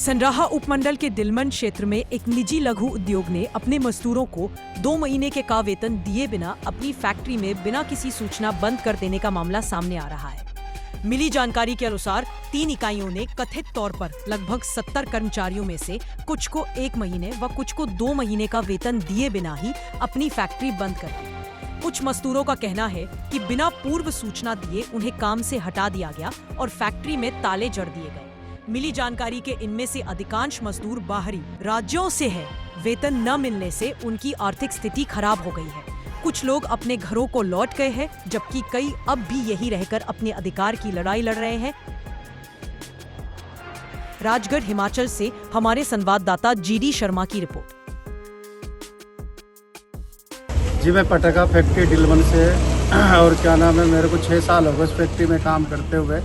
संराहा उपमंडल के दिलमन क्षेत्र में एक निजी लघु उद्योग ने अपने मजदूरों को 2 महीने के का वेतन दिए बिना अपनी फैक्ट्री में बिना किसी सूचना बंद कर देने का मामला सामने आ रहा है। मिली जानकारी के अनुसार 3 इकाइयों ने कथित तौर पर लगभग 70 कर्मचारियों में से कुछ को 1 महीने व कुछ को 2 महीने का वेतन दिए बिना ही अपनी फैक्ट्री बंद कर दी। कुछ मजदूरों का कहना है कि बिना पूर्व सूचना दिए उन्हें काम से हटा दिया गया और फैक्ट्री में ताले जड़ दिए गए। मिली जानकारी के इनमें से अधिकांश मजदूर बाहरी राज्यों से हैं। वेतन न मिलने से उनकी आर्थिक स्थिति खराब हो गई है। कुछ लोग अपने घरों को लौट गए हैं, जबकि कई अब भी यही रहकर अपने अधिकार की लड़ाई लड़ रहे हैं। राजगढ़ हिमाचल से हमारे संवाददाता जीडी शर्मा की रिपोर्ट। जी मैं पटाखा फैक्ट्री दिलमन से और क्या नाम है, मेरे को 6 साल हो गए उस फैक्ट्री में काम करते हुए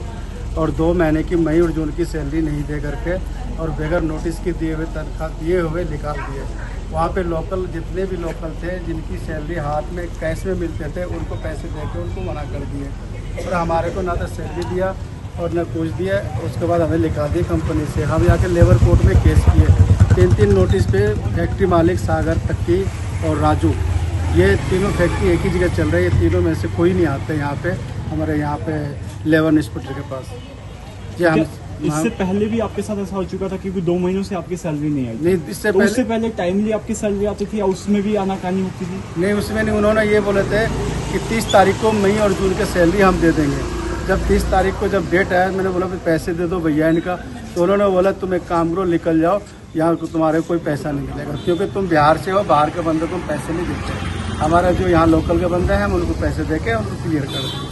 और 2 महीने की मई और जून की सैलरी नहीं दे करके और बगैर नोटिस की दिए हुए तनख्वाह दिए हुए निकाल दिए। वहाँ पे लोकल जितने भी लोकल थे जिनकी सैलरी हाथ में कैश में मिलते थे उनको पैसे देके उनको मना कर दिए और हमारे को ना तो सैलरी दिया और न कुछ दिया। उसके बाद हमें निकाल दिए कंपनी से। हम यहाँ के लेबर कोर्ट में केस किए। 3 नोटिस पे फैक्ट्री मालिक सागर, तक्की और राजू, ये तीनों फैक्ट्री एक ही जगह चल रही है। तीनों में से कोई नहीं आते यहाँ पे हमारे यहाँ पे लेबर इंस्पेक्टर के पास। जी हम इससे पहले भी आपके साथ ऐसा हो चुका था क्योंकि 2 महीनों से आपकी सैलरी नहीं आई? नहीं, इससे पहले टाइमली आपकी सैलरी आती थी या उसमें भी आनाकानी होती थी? नहीं, उसमें नहीं। उन्होंने ये बोले थे कि 30 तारीख को मई और जून की सैलरी हम दे देंगे। जब 30 तारीख को जब डेट आया, मैंने बोला पैसे दे दो भैया इनका, तो उन्होंने बोला तुम एक काम करो, निकल जाओ, यहाँ तुम्हारे कोई पैसा नहीं मिलेगा क्योंकि तुम बिहार से हो, बाहर के बंदे तुम पैसे नहीं देते। हमारा जो यहाँ लोकल के बंदे हैं हम उनको पैसे दे के उनको क्लियर कर देंगे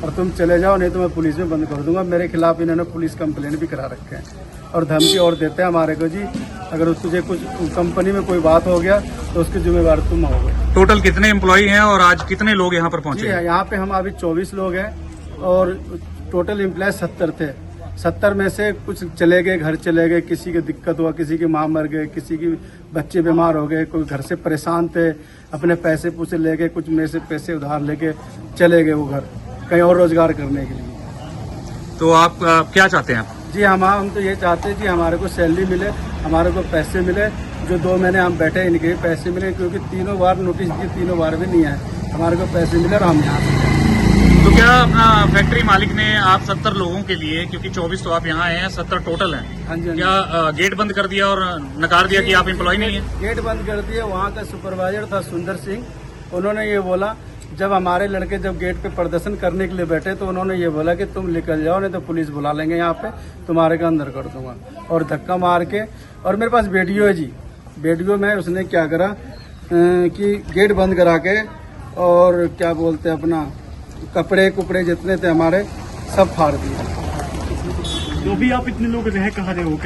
और तुम चले जाओ, नहीं तो मैं पुलिस में बंद कर दूंगा। मेरे खिलाफ इन्होंने पुलिस कंप्लेंट भी करा रखे हैं और धमकी और देते हैं हमारे को, जी अगर तुझे कुछ कंपनी में कोई बात हो गया तो उसकी जिम्मेवार तुम होगे। टोटल कितने एम्प्लॉई हैं और आज कितने लोग यहाँ पर पहुँचे? यहाँ पे हम अभी 24 लोग हैं और टोटल एम्प्लॉय 70 थे। 70 में से कुछ चले गए, घर चले गए, किसी की दिक्कत हुआ, किसी की माँ मर गए, किसी की बच्चे बीमार हो गए, कोई घर से परेशान थे, अपने पैसे पूसे ले गए, कुछ में से पैसे उधार लेके चले गए वो घर कहीं और रोजगार करने के लिए। तो आप क्या चाहते हैं? जी हम तो ये चाहते हैं कि हमारे को सैलरी मिले, हमारे को पैसे मिले। जो 2 महीने हम बैठे इनके पैसे मिले क्योंकि 3 बार नोटिस दी, 3 बार भी नहीं आए। हमारे को पैसे मिले और हम यहाँ से। तो क्या अपना फैक्ट्री मालिक ने आप 70 लोगों के लिए, क्योंकि 24 तो आप यहाँ आए हैं, 70 टोटल हैं, हाँ जी, क्या गेट बंद कर दिया और नकार दिया कि आप एम्प्लॉय नहीं है? गेट बंद कर दिए। वहाँ का सुपरवाइजर था सुंदर सिंह, उन्होंने ये बोला, जब हमारे लड़के जब गेट पे प्रदर्शन करने के लिए बैठे तो उन्होंने ये बोला कि तुम निकल जाओ, नहीं तो पुलिस बुला लेंगे यहाँ पे, तुम्हारे को अंदर कर दूंगा। और धक्का मार के, और मेरे पास वीडियो है जी, वीडियो में उसने क्या करा कि गेट बंद करा के और क्या बोलते हैं अपना कपड़े कुपड़े जितने थे हमारे सब फाड़ दिए। तो भी आप इतने लोग रह कहाँ रहे हो?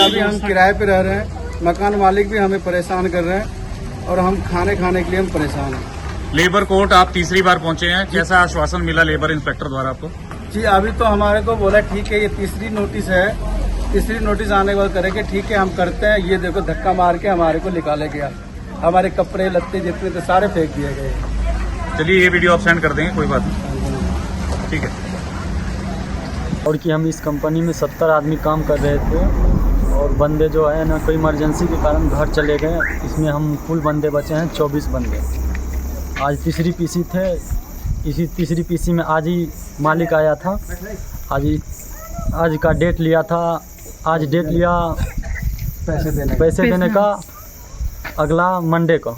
अभी हम किराए पे रह रहे हैं। मकान मालिक भी हमें परेशान कर रहे हैं और हम खाने के लिए हम परेशान हैं। लेबर कोर्ट आप तीसरी बार पहुंचे हैं, कैसा आश्वासन मिला लेबर इंस्पेक्टर द्वारा आपको? जी अभी तो हमारे को बोला ठीक है, ये तीसरी नोटिस है, तीसरी नोटिस आने के बाद करेंगे, ठीक है हम करते हैं। ये देखो धक्का मार के हमारे को निकाले गया, हमारे कपड़े लत्ते जितने थे सारे फेंक दिए गए। चलिए ये वीडियो आप सेंड कर देंगे, कोई बात नहीं, ठीक है। और कि हम इस कंपनी में 70 आदमी काम कर रहे थे और बंदे जो है ना कोई इमरजेंसी के कारण घर चले गए। इसमें हम कुल बंदे बचे हैं 24 बंदे। आज तीसरी पीसी थे, इसी तीसरी पीसी में आज ही मालिक आया था। आज का डेट लिया था, आज डेट लिया पैसे देने का अगला मंडे को।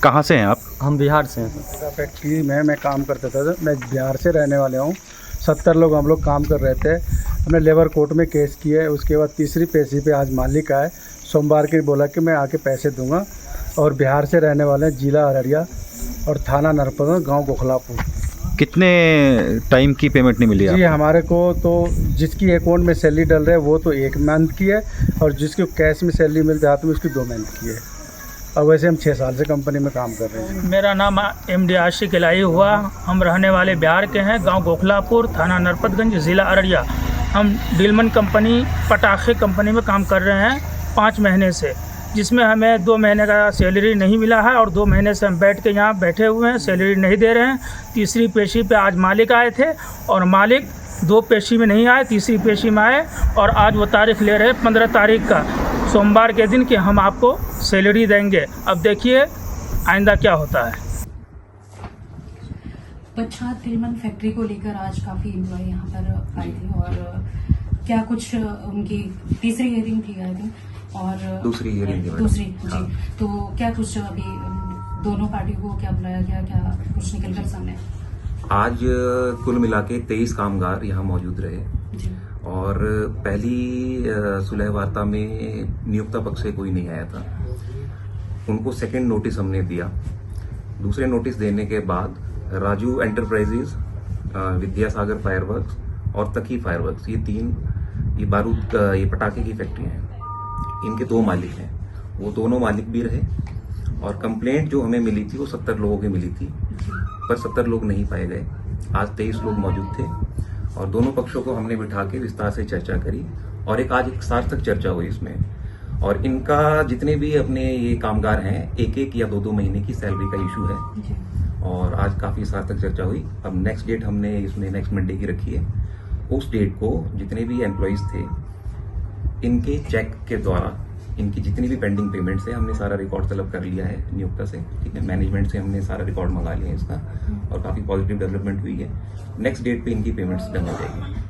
कहाँ से हैं आप? हम बिहार से हैं। फैक्ट्री में मैं काम करता था, मैं बिहार से रहने वाले हूँ। 70 लोग हम लोग काम कर रहे थे। हमने लेबर कोर्ट में केस किए। उसके बाद तीसरी पैसे पे आज मालिक आए, सोमवार के बोला कि मैं आके पैसे दूंगा। और बिहार से रहने वाले हैं, जिला अररिया और थाना नरपत, गांव गोखलापुर। कितने टाइम की पेमेंट नहीं मिली? जी हमारे को तो जिसकी अकाउंट में सैलरी डल रहा है वो तो 1 मंथ की है और जिसको कैश में सैलरी मिलती है हाथ में उसकी 2 मंथ की है। और वैसे हम 6 साल से कंपनी में काम कर रहे हैं। मेरा नाम MD आशिक इलाही हुआ। हम रहने वाले बिहार के हैं, गांव गोखलापुर, थाना नरपतगंज, ज़िला अररिया। हम दिलमन कंपनी, पटाखे कंपनी में काम कर रहे हैं 5 महीने से, जिसमें हमें 2 महीने का सैलरी नहीं मिला है और 2 महीने से हम बैठ के यहाँ बैठे हुए हैं, सैलरी नहीं दे रहे हैं। तीसरी पेशी पे आज मालिक आए थे और मालिक 2 पेशी में नहीं आए, तीसरी पेशी में आए और आज वो तारीख ले रहे 15 तारीख का सोमवार के दिन कि हम आपको सैलरी देंगे। अब देखिए आइंदा क्या होता है। पच्छाद तिलमन फैक्ट्री को लेकर आज काफी एम्प्लॉय यहाँ पर आए थे और क्या कुछ उनकी तीसरी हियरिंग थी आई थिंक और दूसरी हियरिंग थी, दूसरी हाँ। जी, तो क्या कुछ अभी दोनों पार्टियों को क्या बुलाया गया, क्या कुछ निकल कर सामने आज कुल मिला के 23 कामगार यहाँ मौजूद रहे जी। और पहली सुलह वार्ता में नियोक्ता पक्ष से कोई नहीं आया था। उनको सेकंड नोटिस हमने दिया। दूसरे नोटिस देने के बाद राजू एंटरप्राइजेज, विद्यासागर फायरवर्क्स और तकी फायरवर्क्स, ये 3 ये पटाखे की फैक्ट्रियां हैं। इनके 2 मालिक हैं, वो दोनों मालिक भी रहे और कंप्लेंट जो हमें मिली थी वो 70 लोगों की मिली थी, पर 70 लोग नहीं पाए गए। आज 23 लोग मौजूद थे और दोनों पक्षों को हमने बिठा के विस्तार से चर्चा करी और आज एक सार्थक चर्चा हुई इसमें। और इनका जितने भी अपने ये कामगार हैं 1-1 या 2-2 महीने की सैलरी का इशू है और आज काफी सार्थक चर्चा हुई। अब नेक्स्ट डेट हमने इसमें नेक्स्ट मंडे की रखी है। उस डेट को जितने भी एम्प्लॉइज थे इनके चेक के द्वारा इनकी जितनी भी पेंडिंग पेमेंट्स है हमने सारा रिकॉर्ड तलब कर लिया है नियोक्ता से, ठीक है। मैनेजमेंट से हमने सारा रिकॉर्ड मंगा लिया है इसका और काफी पॉजिटिव डेवलपमेंट हुई है। नेक्स्ट डेट पे इनकी पेमेंट्स डन हो जाएगी।